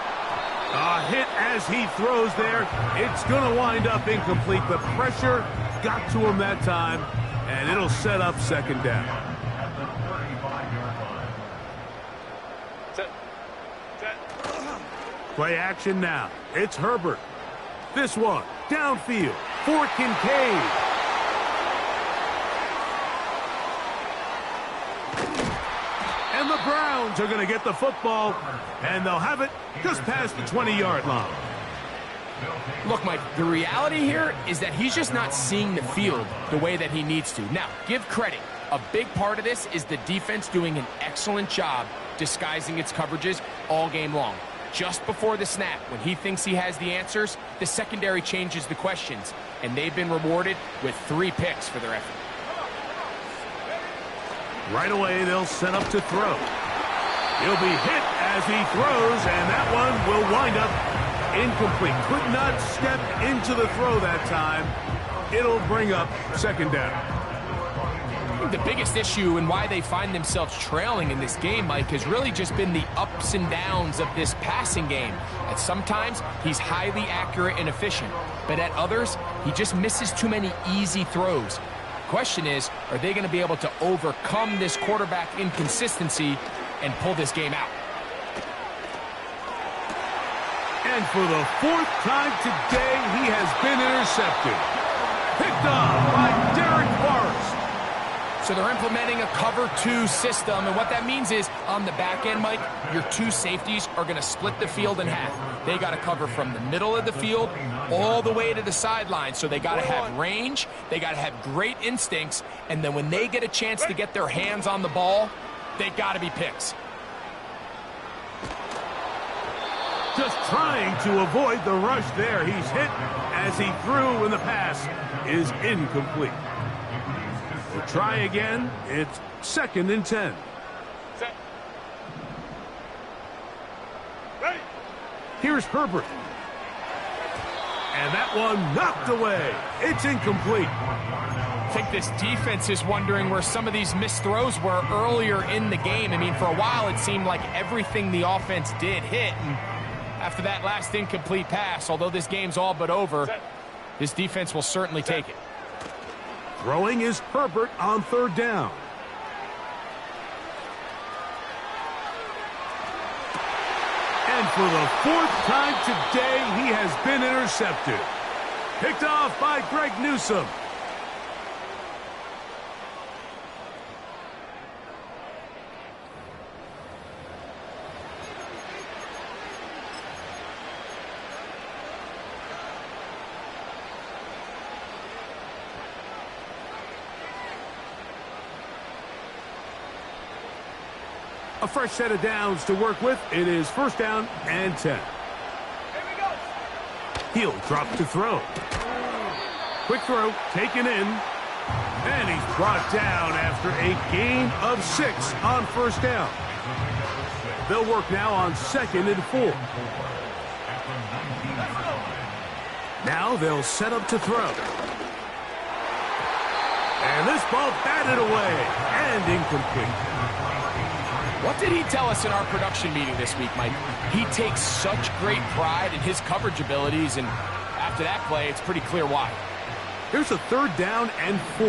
[SPEAKER 1] A hit as he throws there. It's going to wind up incomplete. The pressure got to him that time. And it'll set up 2nd down.
[SPEAKER 4] At the 35-yard line.
[SPEAKER 1] Play action now. It's Herbert. This one downfield for Kincaid. And the Browns are going to get the football, and they'll have it just past the 20-yard line.
[SPEAKER 2] Look, Mike, the reality here is that he's just not seeing the field the way that he needs to. Now, give credit. A big part of this is the defense doing an excellent job disguising its coverages all game long. Just before the snap, when he thinks he has the answers, the secondary changes the questions, and they've been rewarded with 3 picks for their effort.
[SPEAKER 1] Right away, they'll set up to throw. He'll be hit as he throws, and that one will wind up incomplete. Could not step into the throw that time. It'll bring up 2nd down.
[SPEAKER 2] The biggest issue and why they find themselves trailing in this game, Mike, has really just been the ups and downs of this passing game. At sometimes, he's highly accurate and efficient, but at others, he just misses too many easy throws. The question is, are they going to be able to overcome this quarterback inconsistency and pull this game out?
[SPEAKER 1] And for the fourth time today, he has been intercepted. Picked off by Derek Forrest.
[SPEAKER 2] So they're implementing a cover 2 system, and what that means is on the back end, Mike, your 2 safeties are going to split the field in half. They got to cover from the middle of the field all the way to the sideline. So they got to have range, they got to have great instincts, and then when they get a chance to get their hands on the ball, they got to be picks.
[SPEAKER 1] Just trying to avoid the rush there. He's hit as he threw, and the pass is incomplete. We'll try again. It's 2nd and 10.
[SPEAKER 3] Set. Ready.
[SPEAKER 1] Here's Herbert. And that one knocked away. It's incomplete.
[SPEAKER 2] I think this defense is wondering where some of these missed throws were earlier in the game. I mean, for a while it seemed like everything the offense did hit. And after that last incomplete pass, although this game's all but over, this defense will certainly take it.
[SPEAKER 1] Throwing is Herbert on 3rd down. And for the 4th time today, he has been intercepted. Picked off by Greg Newsome. A fresh set of downs to work with. It is 1st down and 10.
[SPEAKER 3] Here we go.
[SPEAKER 1] He'll drop to throw. Quick throw, taken in. And he's brought down after a gain of 6 on 1st down. They'll work now on 2nd and 4. Now they'll set up to throw. And this ball batted away and incomplete.
[SPEAKER 2] What did he tell us in our production meeting this week, Mike? He takes such great pride in his coverage abilities, and after that play, it's pretty clear why.
[SPEAKER 1] Here's a 3rd down and 4.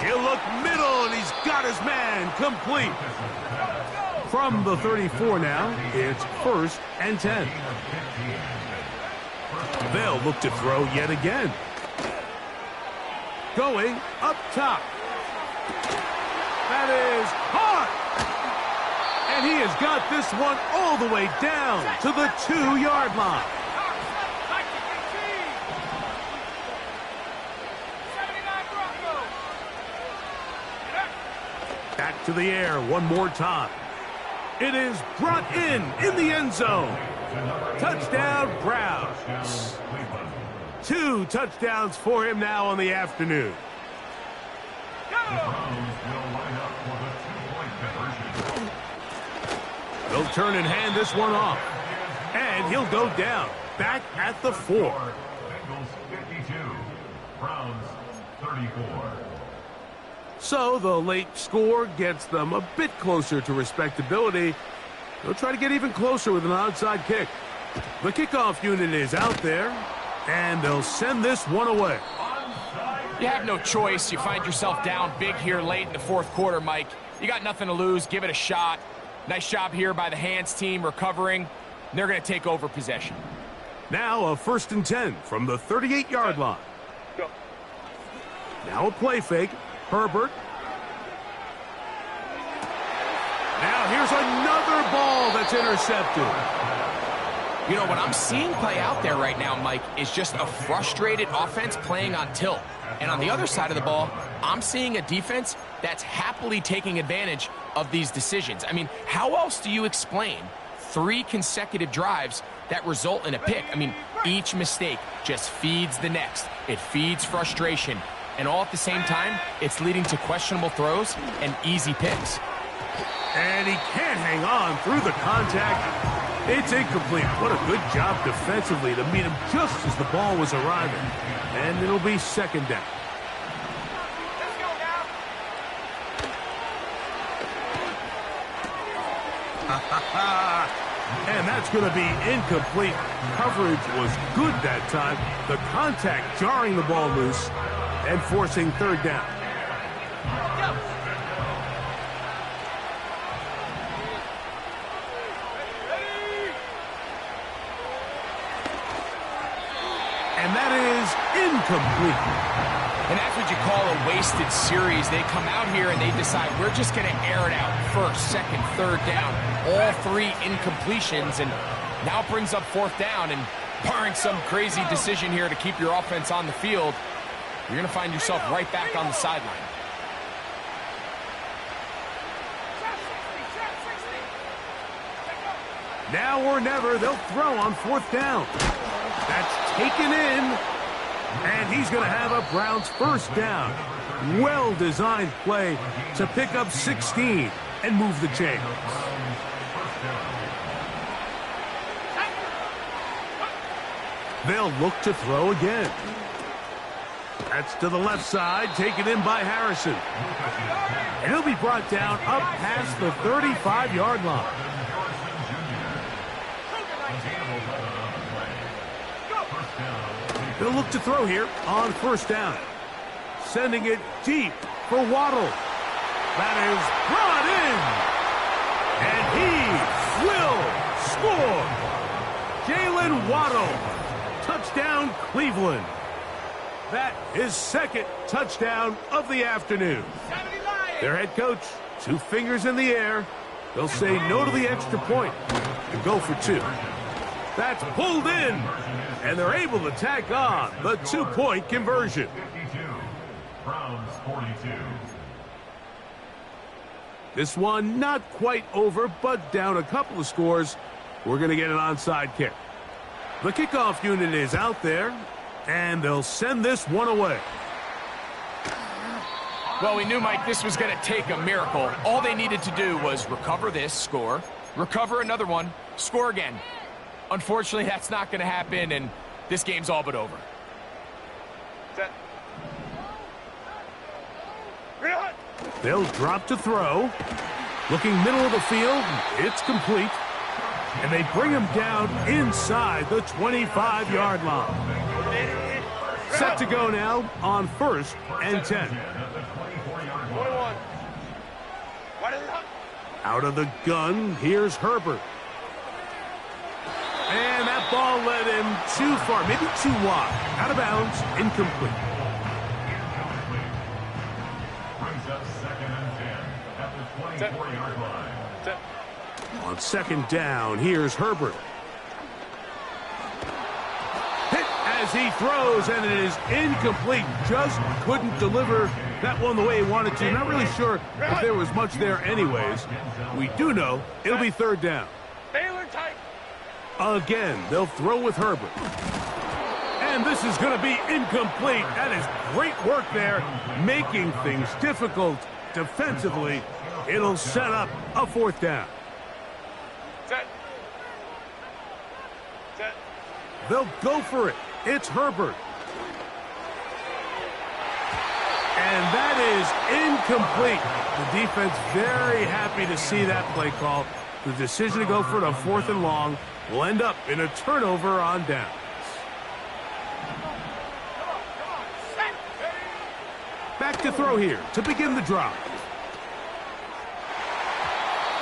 [SPEAKER 1] He'll look middle, and he's got his man complete. From the 34 now, it's 1st and 10. They'll look to throw yet again. Going up top. That is caught. And he has got this one all the way down to the 2-yard line.
[SPEAKER 3] 79 Broncos.
[SPEAKER 1] Back to the air one more time. It is brought in the end zone. Touchdown, Browns. 2 touchdowns for him now on the afternoon. They'll turn and hand this one off. And he'll go down, back at the 4.
[SPEAKER 4] Bengals 52, Browns 34.
[SPEAKER 1] So the late score gets them a bit closer to respectability. They'll try to get even closer with an onside kick. The kickoff unit is out there, and they'll send this one away.
[SPEAKER 2] You have no choice. You find yourself down big here late in the 4th quarter, Mike. You got nothing to lose. Give it a shot. Nice job here by the hands team recovering. They're going to take over possession.
[SPEAKER 1] Now a 1st and 10 from the 38-yard line.
[SPEAKER 3] Go.
[SPEAKER 1] Now a play fake. Herbert. Now here's another ball that's intercepted.
[SPEAKER 2] You know, what I'm seeing play out there right now, Mike, is just a frustrated offense playing on tilt. And on the other side of the ball, I'm seeing a defense that's happily taking advantage of these decisions. I mean, how else do you explain 3 consecutive drives that result in a pick? I mean, each mistake just feeds the next. It feeds frustration. And all at the same time, it's leading to questionable throws and easy picks.
[SPEAKER 1] And he can't hang on through the contact. It's incomplete. What a good job defensively to meet him just as the ball was arriving. And it'll be 2nd down.
[SPEAKER 3] Let's go now.
[SPEAKER 1] And that's going to be incomplete. Coverage was good that time. The contact jarring the ball loose. and forcing third down. And that is incomplete.
[SPEAKER 2] And that's what you call a wasted series. They come out here and they decide, we're just going to air it out. First, second, third down. All three incompletions, and now brings up fourth down. And barring some crazy decision here to keep your offense on the field, you're going to find yourself right back on the sideline.
[SPEAKER 1] Now or never, they'll throw on fourth down. That's taken in, and he's going to have a Browns first down. Well-designed play to pick up 16 and move the chains. They'll look to throw again. That's to the left side, taken in by Harrison. And he'll be brought down up past the 35-yard line. They'll look to throw here on first down. Sending it deep for Waddle. That is brought in. And he will score. Jalen Waddle. Touchdown, Cleveland. That is second touchdown of the afternoon. Their head coach, 2 fingers in the air. They'll say no to the extra point and go for 2. That's pulled in, and they're able to tack on the 2-point conversion.
[SPEAKER 4] 52, Browns 42.
[SPEAKER 1] This one not quite over, but down a couple of scores. We're going to get an onside kick. The kickoff unit is out there, and they'll send this one away.
[SPEAKER 2] Well, we knew, Mike, this was going to take a miracle. All they needed to do was recover this, score, recover another one, score again. Unfortunately, that's not going to happen, and this game's all but over.
[SPEAKER 3] Set.
[SPEAKER 1] They'll drop to throw. Looking middle of the field, it's complete. And they bring him down inside the 25-yard line. Set to go now on 1st and 10.
[SPEAKER 3] 21.
[SPEAKER 1] Out of the gun, here's Herbert. And that ball led him too far, maybe too wide. Out of bounds, incomplete.
[SPEAKER 4] Brings up 2nd and 10 at the 24-yard line.
[SPEAKER 1] On 2nd down, here's Herbert. Hit as he throws, and it is incomplete. Just couldn't deliver that one the way he wanted to. Not really sure if there was much there anyways. We do know it'll be 3rd down.
[SPEAKER 3] Baylor tight.
[SPEAKER 1] Again, they'll throw with Herbert. And this is going to be incomplete. That is great work there, making things difficult defensively. It'll set up a 4th down.
[SPEAKER 3] Set. Set.
[SPEAKER 1] They'll go for it. It's Herbert. And that is incomplete. The defense very happy to see that play call. The decision to go for it on 4th and long will end up in a turnover on downs. Back to throw here to begin the drive.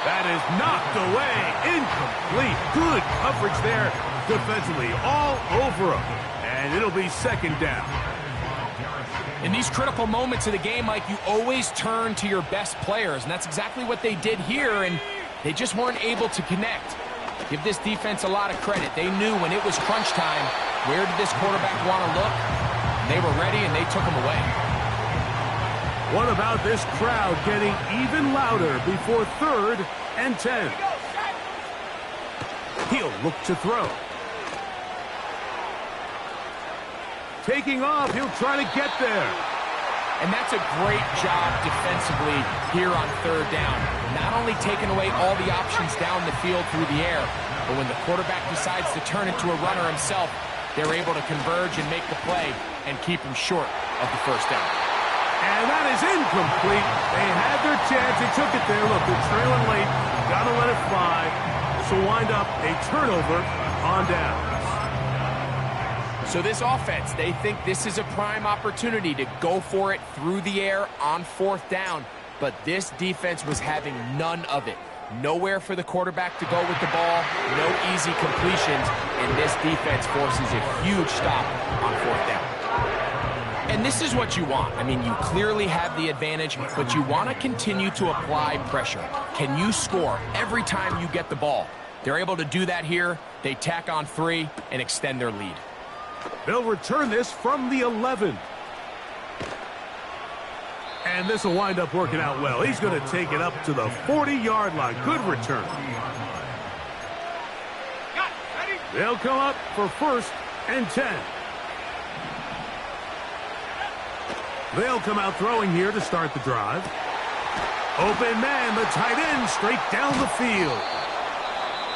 [SPEAKER 1] That is knocked away. Incomplete. Good coverage there defensively. All over him. And it'll be 2nd down.
[SPEAKER 2] In these critical moments of the game, Mike, you always turn to your best players, and that's exactly what they did here, and they just weren't able to connect. Give this defense a lot of credit. They knew when it was crunch time, where did this quarterback want to look? They were ready, and they took him away.
[SPEAKER 1] What about this crowd getting even louder before 3rd and 10? He'll look to throw. Taking off, he'll try to get there.
[SPEAKER 2] And that's a great job defensively here on 3rd down. Not only taking away all the options down the field through the air, but when the quarterback decides to turn into a runner himself, they're able to converge and make the play and keep him short of the 1st down.
[SPEAKER 1] And that is incomplete. They had their chance. They took it there. Look, they're trailing late. Got to let it fly. This will wind up a turnover on downs.
[SPEAKER 2] So this offense, they think this is a prime opportunity to go for it through the air on 4th down. But this defense was having none of it. Nowhere for the quarterback to go with the ball, no easy completions, and this defense forces a huge stop on 4th down. And this is what you want. I mean, you clearly have the advantage, but you want to continue to apply pressure. Can you score every time you get the ball? They're able to do that here. They tack on 3 and extend their lead.
[SPEAKER 1] They'll return this from the 11. And this will wind up working out well. He's going to take it up to the 40-yard line. Good return. They'll come up for 1st and 10. They'll come out throwing here to start the drive. Open man, the tight end, straight down the field.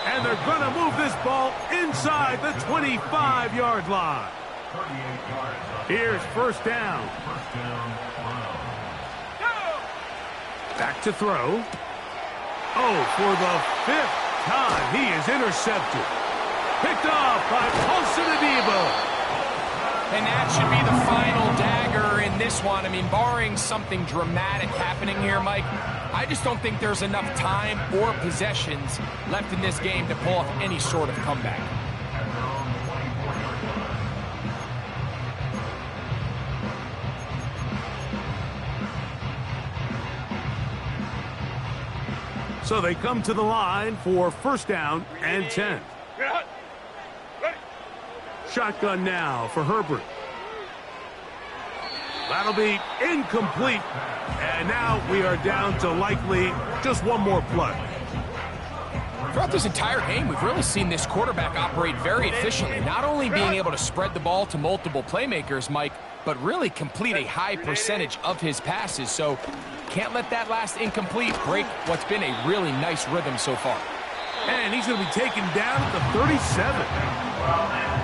[SPEAKER 1] And they're going to move this ball inside the 25-yard line. Here's 1st down. Back to throw. Oh, for the 5th time, he is intercepted. Picked off by Paulson Adebo.
[SPEAKER 2] And that should be the final dagger in this one. I mean, barring something dramatic happening here, Mike, I just don't think there's enough time or possessions left in this game to pull off any sort of comeback.
[SPEAKER 1] So they come to the line for 1st down and 10. Shotgun now for Herbert. That'll be incomplete. And now we are down to likely just one more play.
[SPEAKER 2] Throughout this entire game, we've really seen this quarterback operate very efficiently, not only being able to spread the ball to multiple playmakers, Mike, but really complete a high percentage of his passes. So can't let that last incomplete break what's been a really nice rhythm so far.
[SPEAKER 1] And he's going to be taken down at the 37.